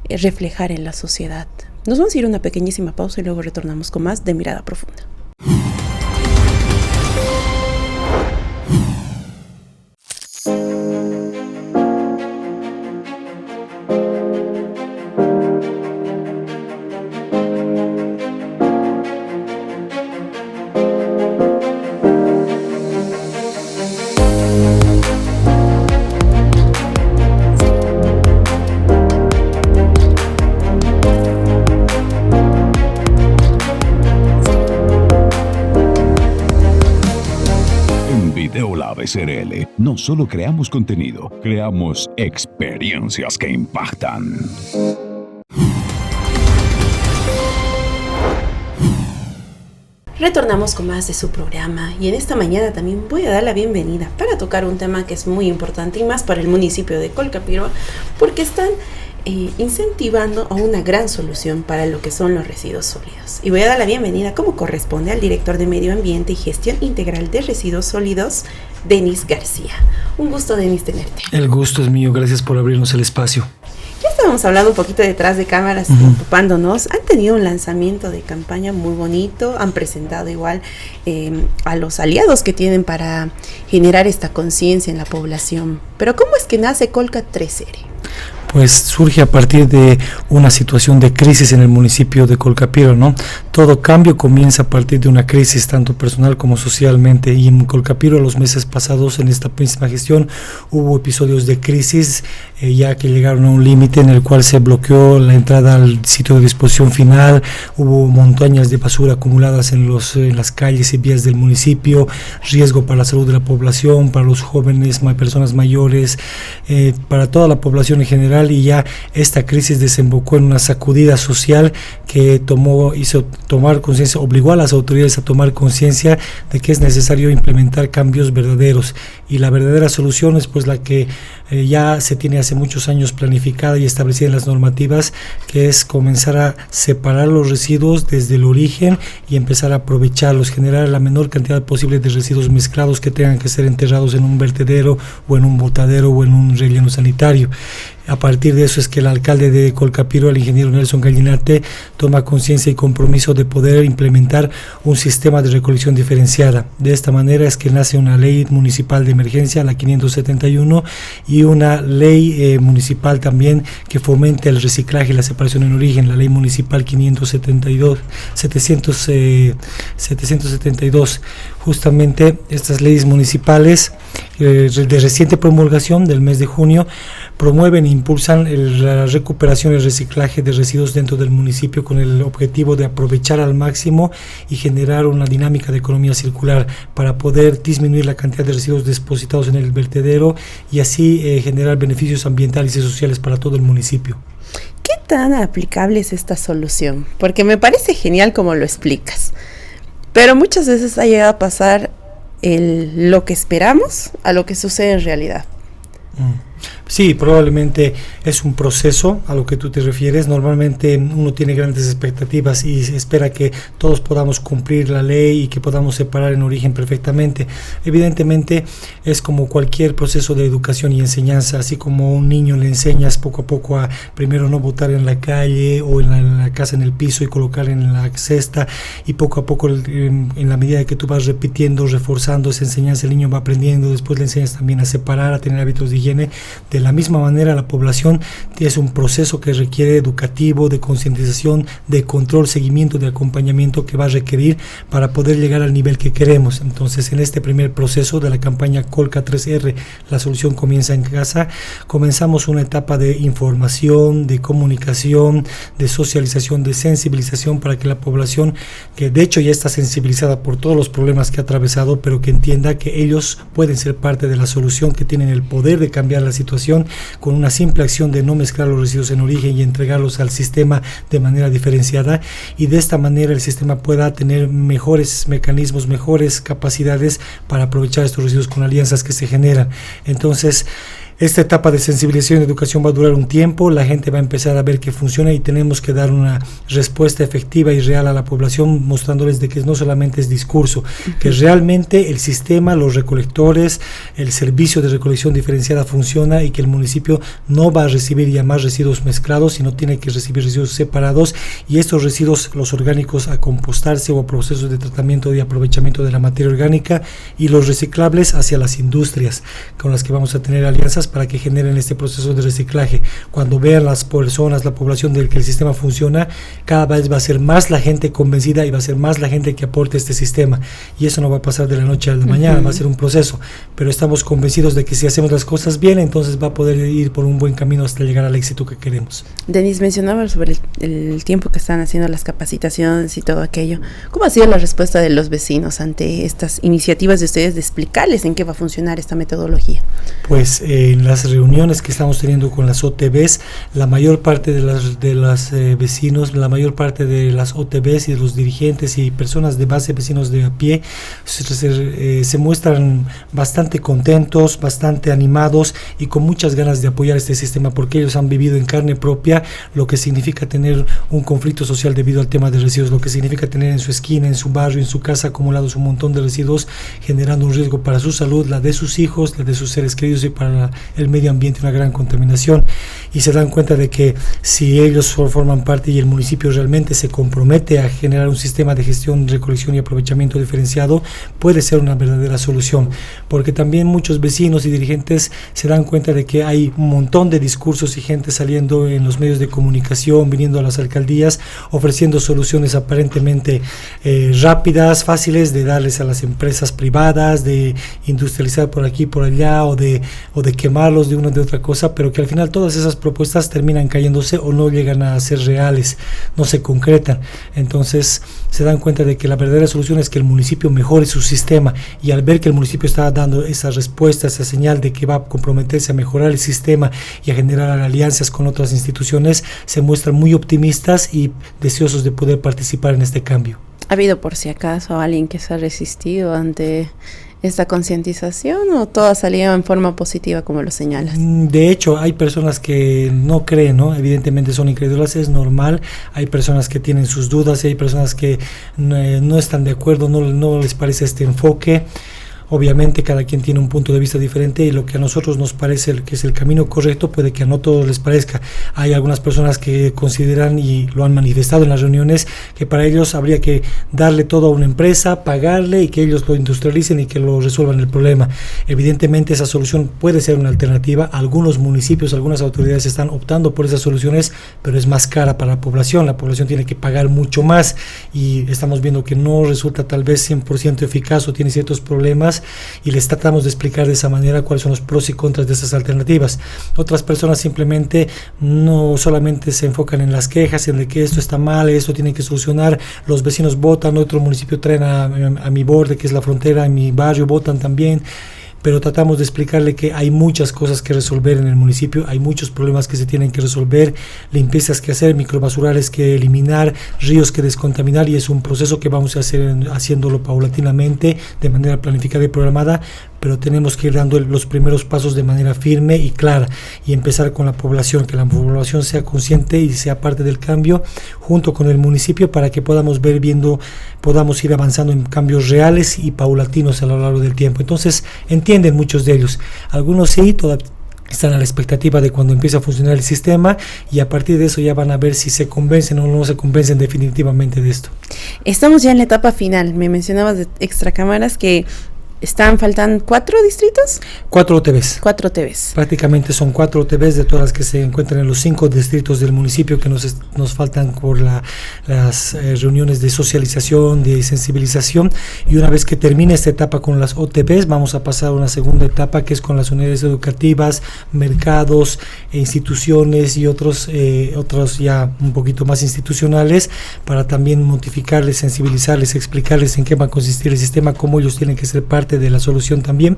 reflejar en la sociedad. Nos vamos a ir a una pequeñísima pausa y luego retornamos con más de Mirada Profunda. SRL, no solo creamos contenido, creamos experiencias que impactan. Retornamos con más de su programa, y en esta mañana también voy a dar la bienvenida para tocar un tema que es muy importante y más para el municipio de Colcapirro, porque están incentivando a una gran solución para lo que son los residuos sólidos. Y voy a dar la bienvenida, como corresponde, al director de Medio Ambiente y Gestión Integral de Residuos Sólidos, Denis García. Un gusto, Denis, tenerte. El gusto es mío, gracias por abrirnos el espacio. Ya estábamos hablando un poquito detrás de cámaras, ocupándonos. Han tenido un lanzamiento de campaña muy bonito, han presentado igual a los aliados que tienen para generar esta conciencia en la población. Pero ¿cómo es que nace Colca 3R? Pues surge a partir de una situación de crisis en el municipio de Colcapirro, ¿no? Todo cambio comienza a partir de una crisis, tanto personal como socialmente, y en Colcapirro los meses pasados, en esta misma gestión, hubo episodios de crisis, ya que llegaron a un límite en el cual se bloqueó la entrada al sitio de disposición final, hubo montañas de basura acumuladas en las calles y vías del municipio, riesgo para la salud de la población, para los jóvenes, personas mayores, para toda la población en general, y ya esta crisis desembocó en una sacudida social que hizo tomar conciencia, obligó a las autoridades a tomar conciencia de que es necesario implementar cambios verdaderos, y la verdadera solución es pues la que ya se tiene hace muchos años planificada y establecida en las normativas, que es comenzar a separar los residuos desde el origen y empezar a aprovecharlos, generar la menor cantidad posible de residuos mezclados que tengan que ser enterrados en un vertedero o en un botadero o en un relleno sanitario. A partir de eso es que el alcalde de Colcapirro, el ingeniero Nelson Gallinate, toma conciencia y compromiso de poder implementar un sistema de recolección diferenciada. De esta manera es que nace una ley municipal de emergencia, la 571, y una ley municipal también que fomente el reciclaje y la separación en origen, la ley municipal 772. Justamente estas leyes municipales de reciente promulgación del mes de junio promueven e impulsan la recuperación y el reciclaje de residuos dentro del municipio con el objetivo de aprovechar al máximo y generar una dinámica de economía circular para poder disminuir la cantidad de residuos depositados en el vertedero y así generar beneficios ambientales y sociales para todo el municipio. ¿Qué tan aplicable es esta solución? Porque me parece genial como lo explicas, pero muchas veces ha llegado a pasar lo que esperamos a lo que sucede en realidad. Sí, probablemente es un proceso a lo que tú te refieres. Normalmente uno tiene grandes expectativas y espera que todos podamos cumplir la ley y que podamos separar en origen perfectamente. Evidentemente es como cualquier proceso de educación y enseñanza, así como a un niño le enseñas poco a poco a primero no botar en la calle o en la casa en el piso y colocar en la cesta, y poco a poco en la medida que tú vas repitiendo, reforzando esa enseñanza, el niño va aprendiendo. Después le enseñas también a separar, a tener hábitos de higiene. De la misma manera, la población es un proceso que requiere educativo, de concientización, de control, seguimiento, de acompañamiento que va a requerir para poder llegar al nivel que queremos. Entonces, en este primer proceso de la campaña Colca 3R, la solución comienza en casa, comenzamos una etapa de información, de comunicación, de socialización, de sensibilización para que la población, que de hecho ya está sensibilizada por todos los problemas que ha atravesado, pero que entienda que ellos pueden ser parte de la solución, que tienen el poder de cambiar la situación con una simple acción de no mezclar los residuos en origen y entregarlos al sistema de manera diferenciada, y de esta manera el sistema pueda tener mejores mecanismos, mejores capacidades para aprovechar estos residuos con alianzas que se generan. Entonces, esta etapa de sensibilización y educación va a durar un tiempo, la gente va a empezar a ver que funciona y tenemos que dar una respuesta efectiva y real a la población, mostrándoles de que no solamente es discurso, que realmente el sistema, los recolectores, el servicio de recolección diferenciada funciona y que el municipio no va a recibir ya más residuos mezclados, sino tiene que recibir residuos separados, y estos residuos, los orgánicos, a compostarse o a procesos de tratamiento y aprovechamiento de la materia orgánica, y los reciclables hacia las industrias con las que vamos a tener alianzas para que generen este proceso de reciclaje. Cuando vean las personas, la población, del que el sistema funciona, cada vez va a ser más la gente convencida y va a ser más la gente que aporte este sistema, y eso no va a pasar de la noche a la mañana, va a ser un proceso, pero estamos convencidos de que si hacemos las cosas bien, entonces va a poder ir por un buen camino hasta llegar al éxito que queremos. Denis, mencionaba sobre el tiempo que están haciendo las capacitaciones y todo aquello. ¿Cómo ha sido la respuesta de los vecinos ante estas iniciativas de ustedes de explicarles en qué va a funcionar esta metodología? Pues en las reuniones que estamos teniendo con las OTBs, la mayor parte de los vecinos, la mayor parte de las OTBs y de los dirigentes y personas de base, vecinos de a pie, se muestran bastante contentos, bastante animados y con muchas ganas de apoyar este sistema, porque ellos han vivido en carne propia lo que significa tener un conflicto social debido al tema de residuos, lo que significa tener en su esquina, en su barrio, en su casa acumulados un montón de residuos, generando un riesgo para su salud, la de sus hijos, la de sus seres queridos y para el medio ambiente, una gran contaminación. Y se dan cuenta de que si ellos forman parte y el municipio realmente se compromete a generar un sistema de gestión, recolección y aprovechamiento diferenciado, puede ser una verdadera solución, porque también muchos vecinos y dirigentes se dan cuenta de que hay un montón de discursos y gente saliendo en los medios de comunicación, viniendo a las alcaldías, ofreciendo soluciones aparentemente rápidas, fáciles de darles a las empresas privadas, de industrializar por aquí, por allá, o de quemarlos de una de otra cosa, pero que al final todas esas propuestas terminan cayéndose o no llegan a ser reales, no se concretan. Entonces se dan cuenta de que la verdadera solución es que el municipio mejore su sistema, y al ver que el municipio está dando esa respuesta, esa señal de que va a comprometerse a mejorar el sistema y a generar alianzas con otras instituciones, se muestran muy optimistas y deseosos de poder participar en este cambio. ¿Ha habido por si acaso alguien que se ha resistido ante esta concientización, o todo ha salido en forma positiva como lo señalas? De hecho, hay personas que no creen, ¿no? Evidentemente son incrédulas, es normal. Hay personas que tienen sus dudas, hay personas que no están de acuerdo, no les parece este enfoque. Obviamente cada quien tiene un punto de vista diferente, y lo que a nosotros nos parece que es el camino correcto puede que a no todos les parezca. Hay algunas personas que consideran, y lo han manifestado en las reuniones, que para ellos habría que darle todo a una empresa, pagarle y que ellos lo industrialicen y que lo resuelvan el problema. Evidentemente esa solución puede ser una alternativa. Algunos municipios, algunas autoridades están optando por esas soluciones, pero es más cara para la población. La población tiene que pagar mucho más y estamos viendo que no resulta tal vez 100% eficaz o tiene ciertos problemas, alternativas y les tratamos de explicar de esa manera cuáles son los pros y contras de esas alternativas. Otras personas simplemente no solamente se enfocan en las quejas, en de que esto está mal, esto tiene que solucionar, los vecinos votan, otro municipio traen a mi borde, que es la frontera, en mi barrio votan también, pero tratamos de explicarle que hay muchas cosas que resolver en el municipio, hay muchos problemas que se tienen que resolver, limpiezas que hacer, microbasurales que eliminar, ríos que descontaminar, y es un proceso que vamos a hacer haciéndolo paulatinamente, de manera planificada y programada, pero tenemos que ir dando los primeros pasos de manera firme y clara y empezar con la población, que la población sea consciente y sea parte del cambio junto con el municipio para que podamos ir avanzando en cambios reales y paulatinos a lo largo del tiempo. Entonces entienden muchos de ellos, algunos sí, todavía están a la expectativa de cuando empiece a funcionar el sistema, y a partir de eso ya van a ver si se convencen o no se convencen definitivamente de esto. Estamos ya en la etapa final. Me mencionabas de extracámaras que faltan 4 distritos. 4 OTBs. 4 OTBs. Prácticamente son 4 OTBs de todas las que se encuentran en los 5 distritos del municipio que nos faltan por las reuniones de socialización, de sensibilización, y una vez que termine esta etapa con las OTBs vamos a pasar a una segunda etapa que es con las unidades educativas, mercados, instituciones y otros ya un poquito más institucionales, para también notificarles, sensibilizarles, explicarles en qué va a consistir el sistema, cómo ellos tienen que ser parte de la solución también,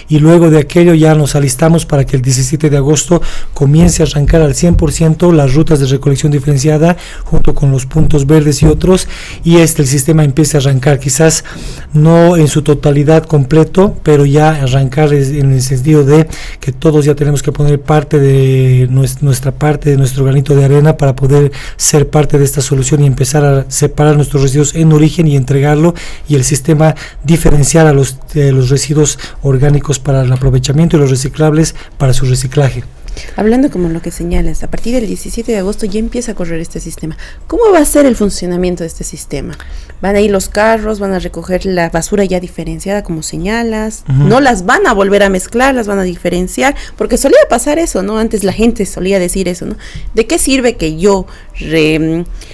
y luego de aquello ya nos alistamos para que el 17 de agosto comience a arrancar al 100% las rutas de recolección diferenciada junto con los puntos verdes y otros, y el sistema empiece a arrancar, quizás no en su totalidad completo, pero ya arrancar en el sentido de que todos ya tenemos que poner parte de nuestra parte, de nuestro granito de arena para poder ser parte de esta solución y empezar a separar nuestros residuos en origen y entregarlo, y el sistema diferenciar a los residuos orgánicos para el aprovechamiento y los reciclables para su reciclaje. Hablando como lo que señalas, a partir del 17 de agosto ya empieza a correr este sistema. ¿Cómo va a ser el funcionamiento de este sistema? ¿Van a ir los carros, van a recoger la basura ya diferenciada como señalas? Uh-huh. ¿No las van a volver a mezclar, las van a diferenciar? Porque solía pasar eso, ¿no? Antes la gente solía decir eso, ¿no? ¿De qué sirve que yo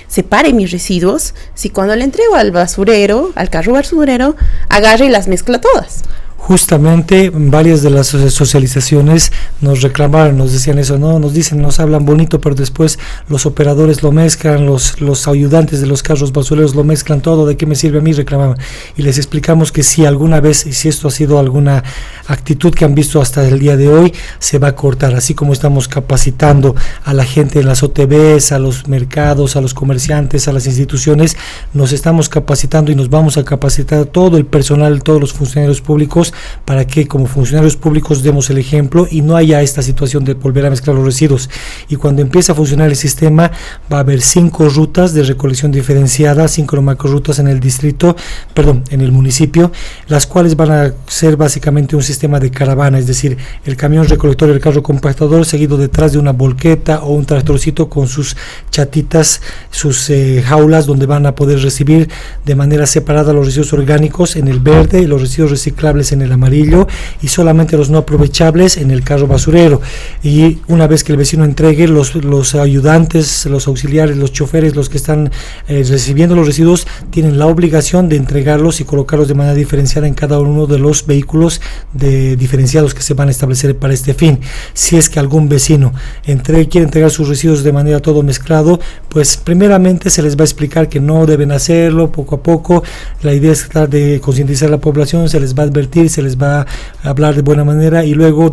separe mis residuos si cuando le entrego al basurero, al carro basurero, agarre y las mezcla todas? Justamente varias de las socializaciones nos reclamaron, nos decían eso, no, nos hablan bonito, pero después los operadores lo mezclan, los ayudantes de los carros basureros lo mezclan todo, ¿de qué me sirve a mí? Reclamaban. Y les explicamos que si alguna vez, y si esto ha sido alguna actitud que han visto hasta el día de hoy, se va a cortar, así como estamos capacitando a la gente en las OTBs, a los mercados, a los comerciantes, a las instituciones, nos estamos capacitando y nos vamos a capacitar a todo el personal, todos los funcionarios públicos, para que como funcionarios públicos demos el ejemplo y no haya esta situación de volver a mezclar los residuos. Y cuando empiece a funcionar el sistema va a haber 5 rutas de recolección diferenciada, 5 macrorutas en el municipio, las cuales van a ser básicamente un sistema de caravana, es decir, el camión recolector, el carro compactador seguido detrás de una volqueta o un tractorcito con sus chatitas, sus jaulas donde van a poder recibir de manera separada los residuos orgánicos en el verde y los residuos reciclables en el amarillo, y solamente los no aprovechables en el carro basurero. Y una vez que el vecino entregue, los ayudantes, los auxiliares, los choferes, los que están recibiendo los residuos, tienen la obligación de entregarlos y colocarlos de manera diferenciada en cada uno de los vehículos diferenciados que se van a establecer para este fin. Si es que algún vecino quiere entregar sus residuos de manera todo mezclado, pues primeramente se les va a explicar que no deben hacerlo, poco a poco. La idea es tratar de concientizar a la población, se les va a advertir, se les va a hablar de buena manera, y luego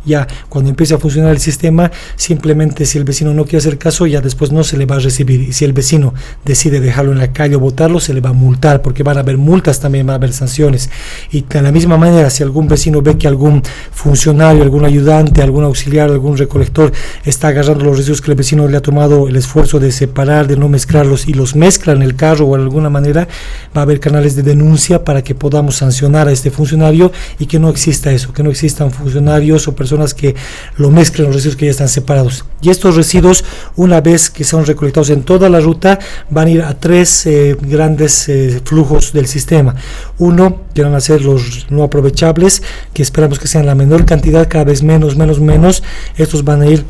ya cuando empiece a funcionar el sistema, simplemente si el vecino no quiere hacer caso, ya después no se le va a recibir, y si el vecino decide dejarlo en la calle o botarlo, se le va a multar, porque van a haber multas, también van a haber sanciones. Y de la misma manera, si algún vecino ve que algún funcionario, algún ayudante, algún auxiliar, algún recolector está agarrando los residuos que el vecino le ha tomado el esfuerzo de separar, de no mezclarlos, y los mezcla en el carro o de alguna manera, va a haber canales de denuncia para que podamos sancionar a este funcionario y que no exista eso, que no existan funcionarios o personas que lo mezclen los residuos que ya están separados. Y estos residuos, una vez que son recolectados en toda la ruta, van a ir a 3 grandes flujos del sistema. Uno, que van a ser los no aprovechables, que esperamos que sean la menor cantidad, cada vez menos. Estos van a ir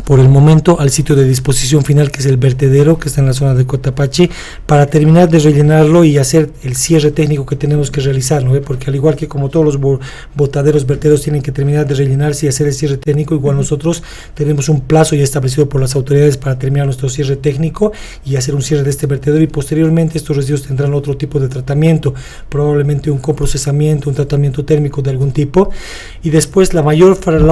por el momento al sitio de disposición final, que es el vertedero que está en la zona de Cotapaxi, para terminar de rellenarlo y hacer el cierre técnico que tenemos que realizar, ¿no? Porque al igual que como todos los botaderos, vertederos tienen que terminar de rellenarse y hacer el cierre técnico, igual nosotros tenemos un plazo ya establecido por las autoridades para terminar nuestro cierre técnico y hacer un cierre de este vertedero, y posteriormente estos residuos tendrán otro tipo de tratamiento, probablemente un coprocesamiento, un tratamiento térmico de algún tipo, y después la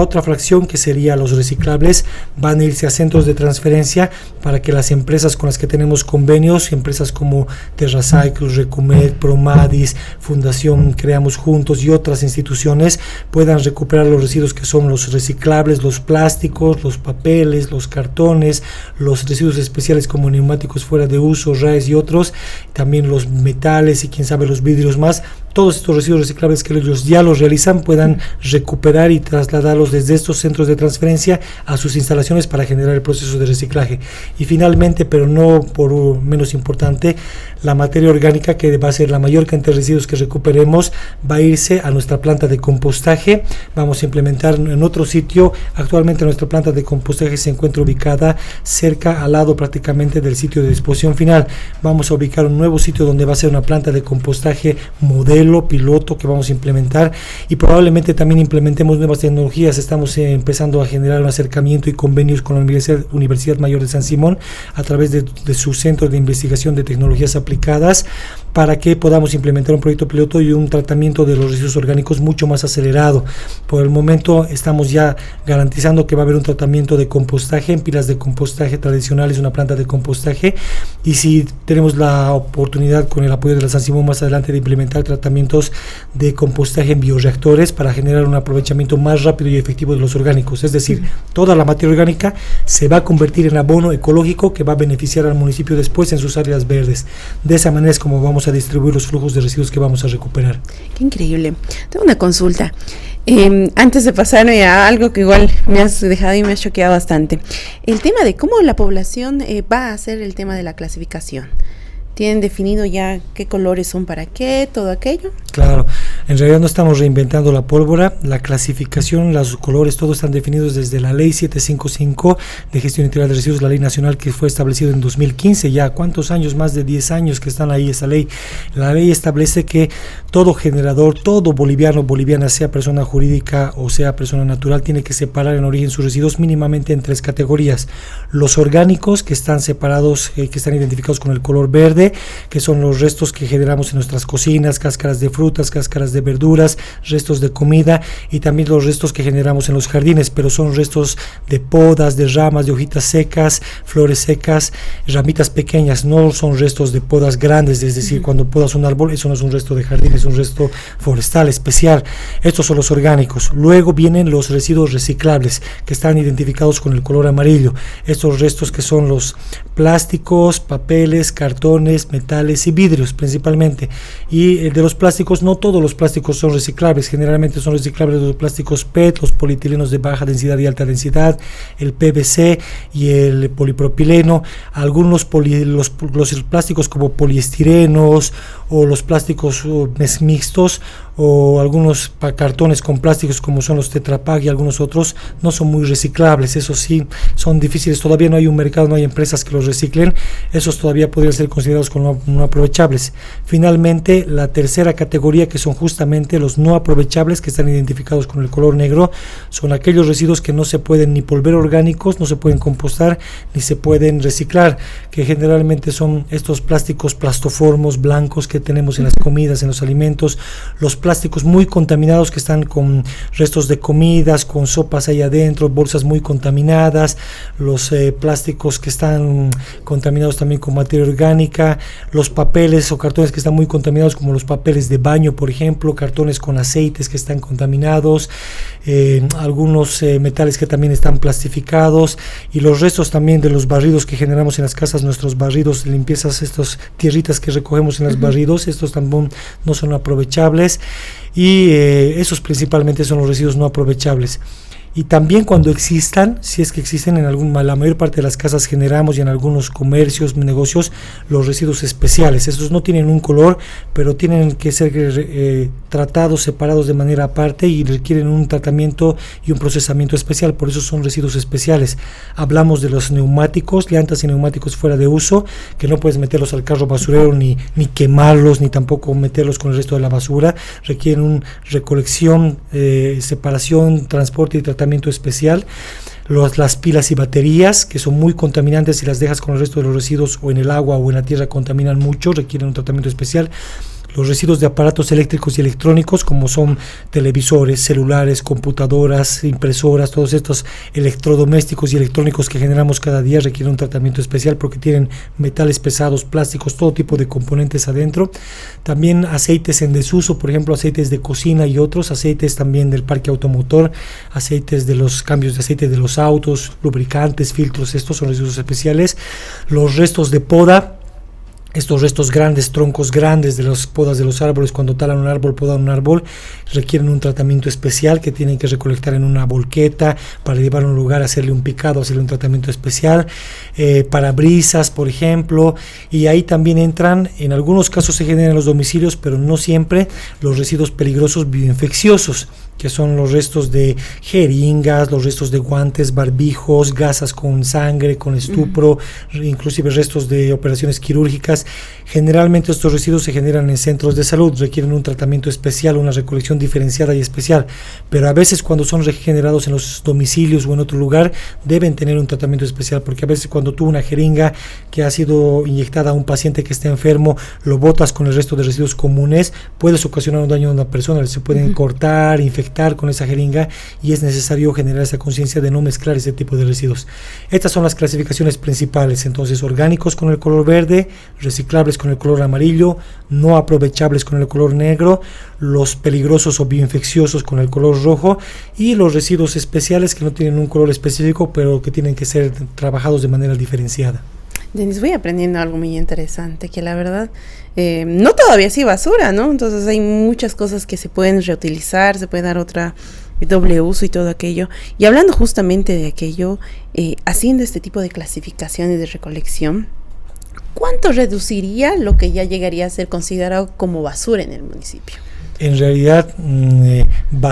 otra fracción, que sería los reciclables, van a irse a centros de transferencia para que las empresas con las que tenemos convenios, empresas como TerraCycle, Recumed, Promadis, Fundación Creamos Juntos y otras instituciones, puedan recuperar los residuos que son los reciclables, los plásticos, los papeles, los cartones, los residuos especiales como neumáticos fuera de uso, RAEs y otros, también los metales y quién sabe los vidrios más. Todos estos residuos reciclables que ellos ya los realizan puedan recuperar y trasladarlos desde estos centros de transferencia a sus instalaciones para generar el proceso de reciclaje. Y finalmente, pero no por menos importante, la materia orgánica, que va a ser la mayor cantidad de residuos que recuperemos, va a irse a nuestra planta de compostaje. Vamos a implementar en otro sitio. Actualmente nuestra planta de compostaje se encuentra ubicada cerca, al lado prácticamente del sitio de disposición final. Vamos a ubicar un nuevo sitio donde va a ser una planta de compostaje modelo, piloto, que vamos a implementar, y probablemente también implementemos nuevas tecnologías. Estamos empezando a generar un acercamiento y convenios con la Universidad Mayor de San Simón a través de su Centro de Investigación de Tecnologías Aplicadas, para que podamos implementar un proyecto piloto y un tratamiento de los residuos orgánicos mucho más acelerado. Por el momento estamos ya garantizando que va a haber un tratamiento de compostaje en pilas de compostaje tradicionales, una planta de compostaje, y si tenemos la oportunidad, con el apoyo de la San Simón más adelante, de implementar tratamientos de compostaje en bioreactores para generar un aprovechamiento más rápido y efectivo de los orgánicos. Es decir, toda la materia orgánica se va a convertir en abono ecológico que va a beneficiar al municipio después en sus áreas verdes. De esa manera es como vamos a distribuir los flujos de residuos que vamos a recuperar. Qué increíble. Tengo una consulta. Antes de pasar a algo que igual me has dejado y me ha choqueado bastante. El tema de cómo la población va a hacer el tema de la clasificación. ¿Tienen definido ya qué colores son para qué, todo aquello? Claro, en realidad no estamos reinventando la pólvora. La clasificación, los colores, todos están definidos desde la Ley 755 de Gestión Integral de Residuos, la ley nacional que fue establecida en 2015. Ya, ¿cuántos años? Más de 10 años que están ahí esa ley. La ley establece que todo generador, todo boliviana, sea persona jurídica o sea persona natural, tiene que separar en origen sus residuos mínimamente en 3 categorías. Los orgánicos, que están separados, que están identificados con el color verde, que son los restos que generamos en nuestras cocinas, cáscaras de frutas, cáscaras de verduras, restos de comida, y también los restos que generamos en los jardines, pero son restos de podas, de ramas, de hojitas secas, flores secas, ramitas pequeñas, no son restos de podas grandes. Es decir, cuando podas un árbol, eso no es un resto de jardín, es un resto forestal especial. Estos son los orgánicos. Luego vienen los residuos reciclables, que están identificados con el color amarillo. Estos restos que son los plásticos, papeles, cartones, metales y vidrios principalmente. Y de los plásticos, no todos los plásticos son reciclables. Generalmente son reciclables los plásticos PET, los polietilenos de baja densidad y alta densidad, el PVC y el polipropileno. Algunos los plásticos como poliestirenos, o los plásticos mixtos, o algunos cartones con plásticos como son los Tetra Pak y algunos otros, no son muy reciclables. Eso sí, son difíciles. Todavía no hay un mercado, no hay empresas que los reciclen. Esos todavía podrían ser considerados como no aprovechables. Finalmente, la tercera categoría, que son justamente los no aprovechables, que están identificados con el color negro, son aquellos residuos que no se pueden ni volver orgánicos, no se pueden compostar, ni se pueden reciclar, que generalmente son estos plásticos plastoformos blancos que tenemos en las comidas, en los alimentos, los plásticos muy contaminados que están con restos de comidas, con sopas ahí adentro, bolsas muy contaminadas, los plásticos que están contaminados también con materia orgánica, los papeles o cartones que están muy contaminados, como los papeles de baño, por ejemplo, cartones con aceites que están contaminados, algunos metales que también están plastificados, y los restos también de los barridos que generamos en las casas, nuestros barridos, limpiezas, estos tierritas que recogemos en los barridos, estos también no son aprovechables, y esos principalmente son los residuos no aprovechables. y también cuando existan, si es que existen la mayor parte de las casas generamos y en algunos comercios, negocios, los residuos especiales. Estos no tienen un color, pero tienen que ser tratados, separados de manera aparte y requieren un tratamiento y un procesamiento especial, por eso son residuos especiales. Hablamos de los neumáticos, llantas y neumáticos fuera de uso, que no puedes meterlos al carro basurero ni quemarlos, ni tampoco meterlos con el resto de la basura, requieren una recolección, separación, transporte y tratamiento especial. Las pilas y baterías, que son muy contaminantes, si las dejas con el resto de los residuos o en el agua o en la tierra contaminan mucho, requieren un tratamiento especial. Los residuos de aparatos eléctricos y electrónicos, como son televisores, celulares, computadoras, impresoras, todos estos electrodomésticos y electrónicos que generamos cada día, requieren un tratamiento especial porque tienen metales pesados, plásticos, todo tipo de componentes adentro. También aceites en desuso, por ejemplo, aceites de cocina y otros, aceites también del parque automotor, aceites de los cambios de aceite de los autos, lubricantes, filtros, estos son residuos especiales. Los restos de poda, estos restos grandes, troncos grandes de las podas de los árboles, cuando talan un árbol, podan un árbol, requieren un tratamiento especial que tienen que recolectar en una volqueta para llevar a un lugar, hacerle un picado, hacerle un tratamiento especial. Parabrisas, por ejemplo, y ahí también entran, en algunos casos se generan en los domicilios, pero no siempre, los residuos peligrosos bioinfecciosos, que son los restos de jeringas, los restos de guantes, barbijos, gasas con sangre, con estupro, inclusive restos de operaciones quirúrgicas. Generalmente estos residuos se generan en centros de salud, requieren un tratamiento especial, una recolección diferenciada y especial, pero a veces cuando son regenerados en los domicilios o en otro lugar, deben tener un tratamiento especial, porque a veces cuando tú una jeringa que ha sido inyectada a un paciente que está enfermo, lo botas con el resto de residuos comunes, puedes ocasionar un daño a una persona, se pueden cortar, infectar con esa jeringa, y es necesario generar esa conciencia de no mezclar ese tipo de residuos. Estas son las clasificaciones principales, entonces orgánicos con el color verde, reciclables con el color amarillo, no aprovechables con el color negro, los peligrosos o bioinfecciosos con el color rojo, y los residuos especiales que no tienen un color específico pero que tienen que ser trabajados de manera diferenciada. Denis, voy aprendiendo algo muy interesante, que la verdad no todavía sí basura, ¿no? Entonces hay muchas cosas que se pueden reutilizar, se puede dar otra doble uso y todo aquello. Y hablando justamente de aquello, haciendo este tipo de clasificaciones de recolección, ¿cuánto reduciría lo que ya llegaría a ser considerado como basura en el municipio? En realidad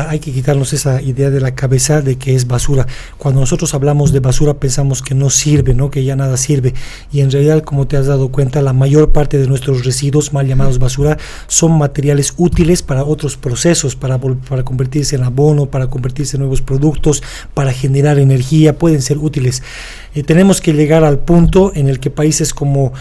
hay que quitarnos esa idea de la cabeza de que es basura. Cuando nosotros hablamos de basura pensamos que no sirve, ¿no? Que ya nada sirve, y en realidad, como te has dado cuenta, la mayor parte de nuestros residuos, mal llamados basura, son materiales útiles para otros procesos, para convertirse en abono, para convertirse en nuevos productos, para generar energía, pueden ser útiles. Tenemos que llegar al punto en el que países como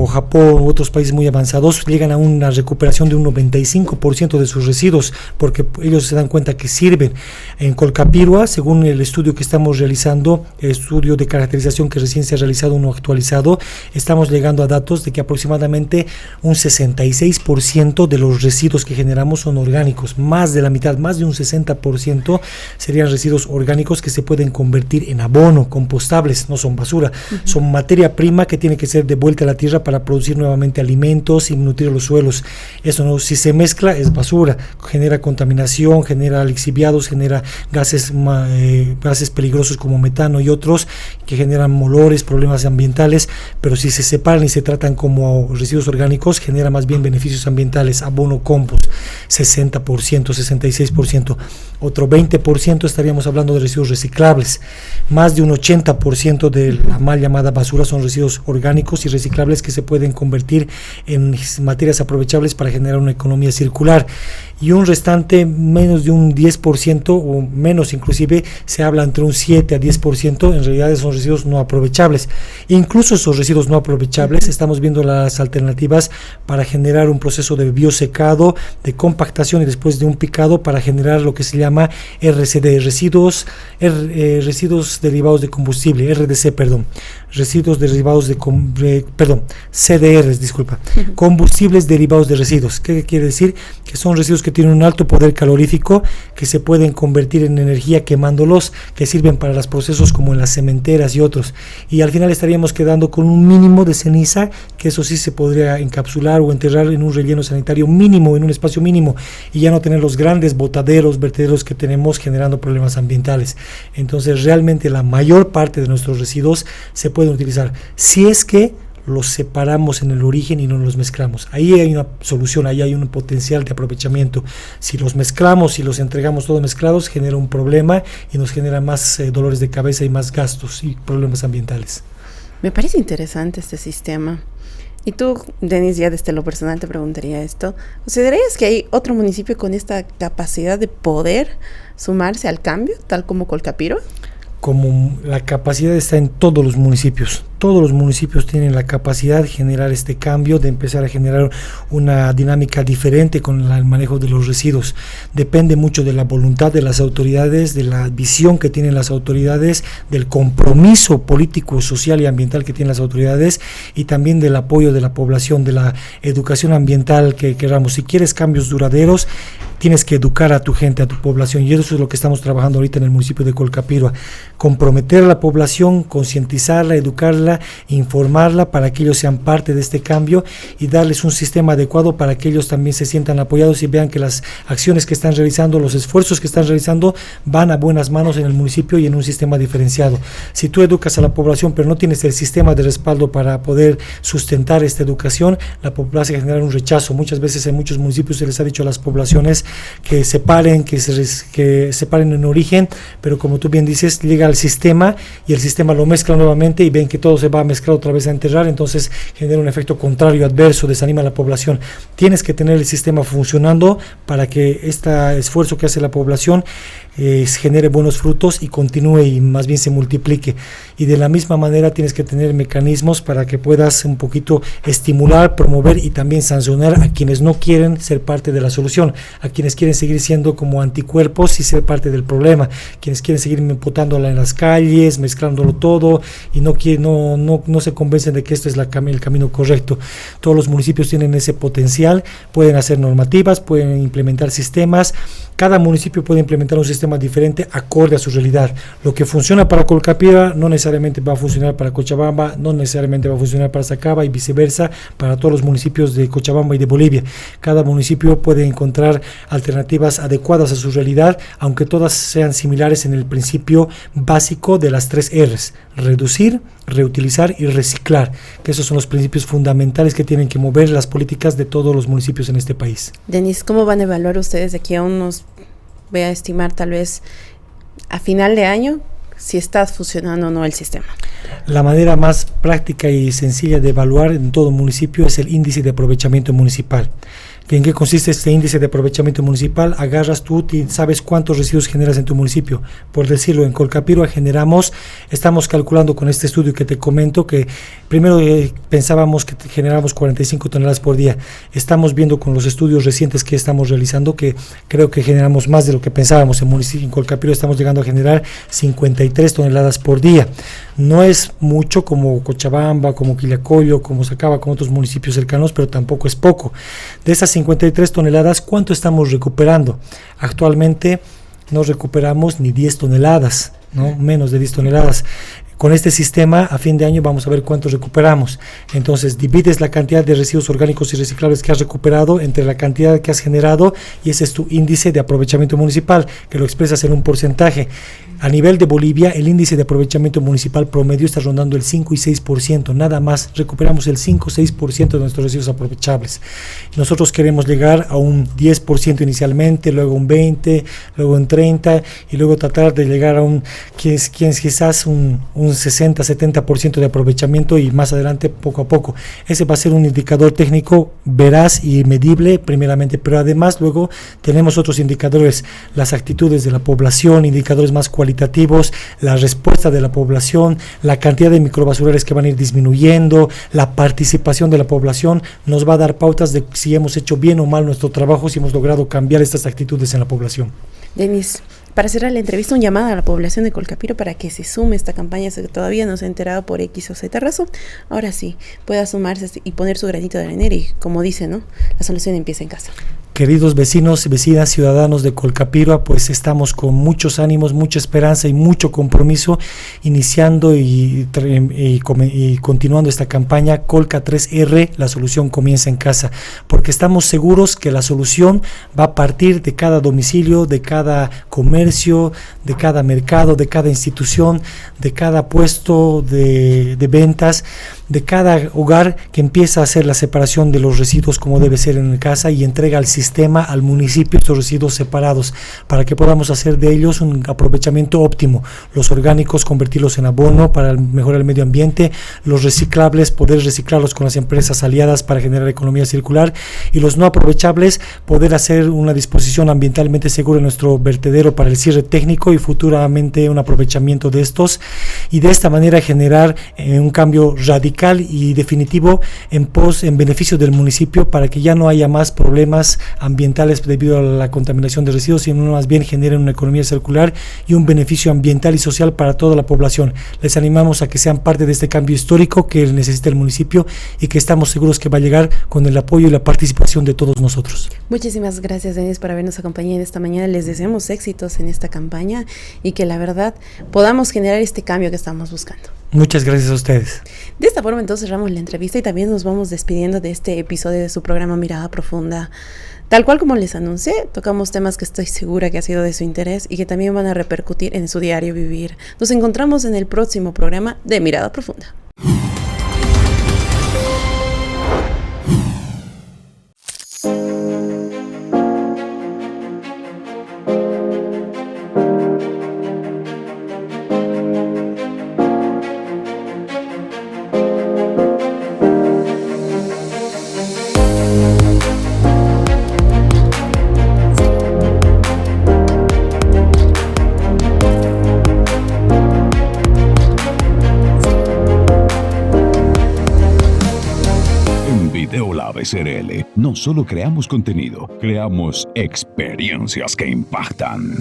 Japón u otros países muy avanzados llegan a una recuperación de un 95% de sus residuos, porque ellos se dan cuenta que sirven. En Colcapirua, según el estudio que estamos realizando, el estudio de caracterización que recién se ha realizado, uno actualizado, estamos llegando a datos de que aproximadamente un 66% de los residuos que generamos son orgánicos, más de la mitad, más de un 60% serían residuos orgánicos que se pueden convertir en abono, compostables, no son basura, son materia prima que tiene que ser devuelta a la tierra para producir nuevamente alimentos y nutrir los suelos. Eso no, si se mezcla es basura, genera contaminación, genera lixiviados, genera gases peligrosos como metano y otros que generan olores, problemas ambientales, pero si se separan y se tratan como residuos orgánicos, genera más bien beneficios ambientales, abono, compost, 60%, 66%, otro 20% estaríamos hablando de residuos reciclables, más de un 80% de la mal llamada basura son residuos orgánicos y reciclables que se pueden convertir en materias aprovechables para generar una economía circular, y un restante, menos de un 10% o menos inclusive, se habla entre un 7 a 10%, en realidad son residuos no aprovechables. Incluso esos residuos no aprovechables, estamos viendo las alternativas para generar un proceso de biosecado, de compactación y después de un picado para generar lo que se llama RCD, residuos derivados de combustible, residuos derivados de CDRs, combustibles derivados de residuos. ¿Qué quiere decir? Que son residuos que tienen un alto poder calorífico que se pueden convertir en energía quemándolos, que sirven para los procesos como en las cementeras y otros. Y al final estaríamos quedando con un mínimo de ceniza, que eso sí se podría encapsular o enterrar en un relleno sanitario mínimo, en un espacio mínimo, y ya no tener los grandes botaderos, vertederos que tenemos generando problemas ambientales. Entonces realmente la mayor parte de nuestros residuos se pueden utilizar, si es que los separamos en el origen y no los mezclamos. Ahí hay una solución, ahí hay un potencial de aprovechamiento. Si los mezclamos y los entregamos todos mezclados, genera un problema y nos genera más dolores de cabeza y más gastos y problemas ambientales. Me parece interesante este sistema. Y tú, Denis, ya desde lo personal te preguntaría esto. ¿Considerarías que hay otro municipio con esta capacidad de poder sumarse al cambio, tal como Colcapiro? Como la capacidad está en todos los municipios tienen la capacidad de generar este cambio, de empezar a generar una dinámica diferente con el manejo de los residuos. Depende mucho de la voluntad de las autoridades, de la visión que tienen las autoridades, del compromiso político, social y ambiental que tienen las autoridades, y también del apoyo de la población, de la educación ambiental que queramos. Si quieres cambios duraderos, tienes que educar a tu gente, a tu población, y eso es lo que estamos trabajando ahorita en el municipio de Colcapiro, comprometer a la población, concientizarla, educarla, informarla para que ellos sean parte de este cambio y darles un sistema adecuado para que ellos también se sientan apoyados y vean que las acciones que están realizando, los esfuerzos que están realizando van a buenas manos en el municipio y en un sistema diferenciado. Si tú educas a la población pero no tienes el sistema de respaldo para poder sustentar esta educación, la población genera un rechazo. Muchas veces en muchos municipios se les ha dicho a las poblaciones que separen, que separen en origen, pero como tú bien dices, llega al sistema y el sistema lo mezcla nuevamente y ven que todo se va a mezclar otra vez a enterrar, entonces genera un efecto contrario, adverso, desanima a la población. Tienes que tener el sistema funcionando para que este esfuerzo que hace la población genere buenos frutos y continúe y más bien se multiplique. Y de la misma manera tienes que tener mecanismos para que puedas un poquito estimular, promover y también sancionar a quienes no quieren ser parte de la solución, a quienes quieren seguir siendo como anticuerpos y ser parte del problema, quienes quieren seguir imputándola en las calles, mezclándolo todo y no se convencen de que esto es el camino correcto. Todos los municipios tienen ese potencial, pueden hacer normativas, pueden implementar sistemas. Cada municipio puede implementar un sistema diferente acorde a su realidad. Lo que funciona para Colcapiro no necesariamente va a funcionar para Cochabamba, no necesariamente va a funcionar para Sacaba y viceversa para todos los municipios de Cochabamba y de Bolivia. Cada municipio puede encontrar alternativas adecuadas a su realidad, aunque todas sean similares en el principio básico de las 3 R's: reducir, reutilizar y reciclar, que esos son los principios fundamentales que tienen que mover las políticas de todos los municipios en este país. Denis, ¿cómo van a evaluar ustedes de aquí a unos, voy a estimar tal vez a final de año, si está funcionando o no el sistema? La manera más práctica y sencilla de evaluar en todo municipio es el índice de aprovechamiento municipal. ¿En qué consiste este índice de aprovechamiento municipal? Agarras tú y sabes cuántos residuos generas en tu municipio. Por decirlo, en Colcapiro estamos calculando con este estudio que te comento que primero pensábamos que generábamos 45 toneladas por día. Estamos viendo con los estudios recientes que estamos realizando que creo que generamos más de lo que pensábamos. En Colcapiro estamos llegando a generar 53 toneladas por día. No es mucho como Cochabamba, como Quillacollo, como Sacaba, como otros municipios cercanos, pero tampoco es poco. De esas 53 toneladas, ¿cuánto estamos recuperando? Actualmente no recuperamos ni 10 toneladas, ¿no? Menos de 10 toneladas. Con este sistema, a fin de año vamos a ver cuánto recuperamos. Entonces, divides la cantidad de residuos orgánicos y reciclables que has recuperado entre la cantidad que has generado y ese es tu índice de aprovechamiento municipal, que lo expresas en un porcentaje. A nivel de Bolivia, el índice de aprovechamiento municipal promedio está rondando el 5 y 6%, nada más. Recuperamos el 5 o 6% de nuestros residuos aprovechables. Nosotros queremos llegar a un 10% inicialmente, luego un 20%, luego un 30% y luego tratar de llegar a quizás un 60-70% de aprovechamiento y más adelante poco a poco. Ese va a ser un indicador técnico veraz y medible primeramente, pero además luego tenemos otros indicadores, las actitudes de la población, indicadores más cualitativos, la respuesta de la población, la cantidad de microbasurales que van a ir disminuyendo, la participación de la población, nos va a dar pautas de si hemos hecho bien o mal nuestro trabajo, si hemos logrado cambiar estas actitudes en la población. Denis, para cerrar la entrevista, un llamado a la población de Colcapiro para que se sume a esta campaña, que todavía no se ha enterado por X o Z razón, ahora sí, pueda sumarse y poner su granito de arena y, como dice, ¿no? La solución empieza en casa. Queridos vecinos y vecinas, ciudadanos de Colcapirua, pues estamos con muchos ánimos, mucha esperanza y mucho compromiso iniciando y continuando esta campaña Colca 3R, la solución comienza en casa, porque estamos seguros que la solución va a partir de cada domicilio, de cada comercio, de cada mercado, de cada institución, de cada puesto de ventas, de cada hogar que empieza a hacer la separación de los residuos como debe ser en casa y entrega al sistema, al municipio, estos residuos separados para que podamos hacer de ellos un aprovechamiento óptimo. Los orgánicos convertirlos en abono para mejorar el medio ambiente, los reciclables poder reciclarlos con las empresas aliadas para generar economía circular y los no aprovechables poder hacer una disposición ambientalmente segura en nuestro vertedero para el cierre técnico y futuramente un aprovechamiento de estos y de esta manera generar un cambio radical y definitivo en beneficio del municipio para que ya no haya más problemas ambientales debido a la contaminación de residuos, sino más bien generen una economía circular y un beneficio ambiental y social para toda la población. Les animamos a que sean parte de este cambio histórico que necesita el municipio y que estamos seguros que va a llegar con el apoyo y la participación de todos nosotros. Muchísimas gracias, Denis, por habernos acompañado en esta mañana. Les deseamos éxitos en esta campaña y que la verdad podamos generar este cambio que estamos buscando. Muchas gracias a ustedes. De esta forma entonces cerramos la entrevista y también nos vamos despidiendo de este episodio de su programa Mirada Profunda. Tal cual como les anuncié, tocamos temas que estoy segura que ha sido de su interés y que también van a repercutir en su diario vivir. Nos encontramos en el próximo programa de Mirada Profunda. SRL, no solo creamos contenido, creamos experiencias que impactan.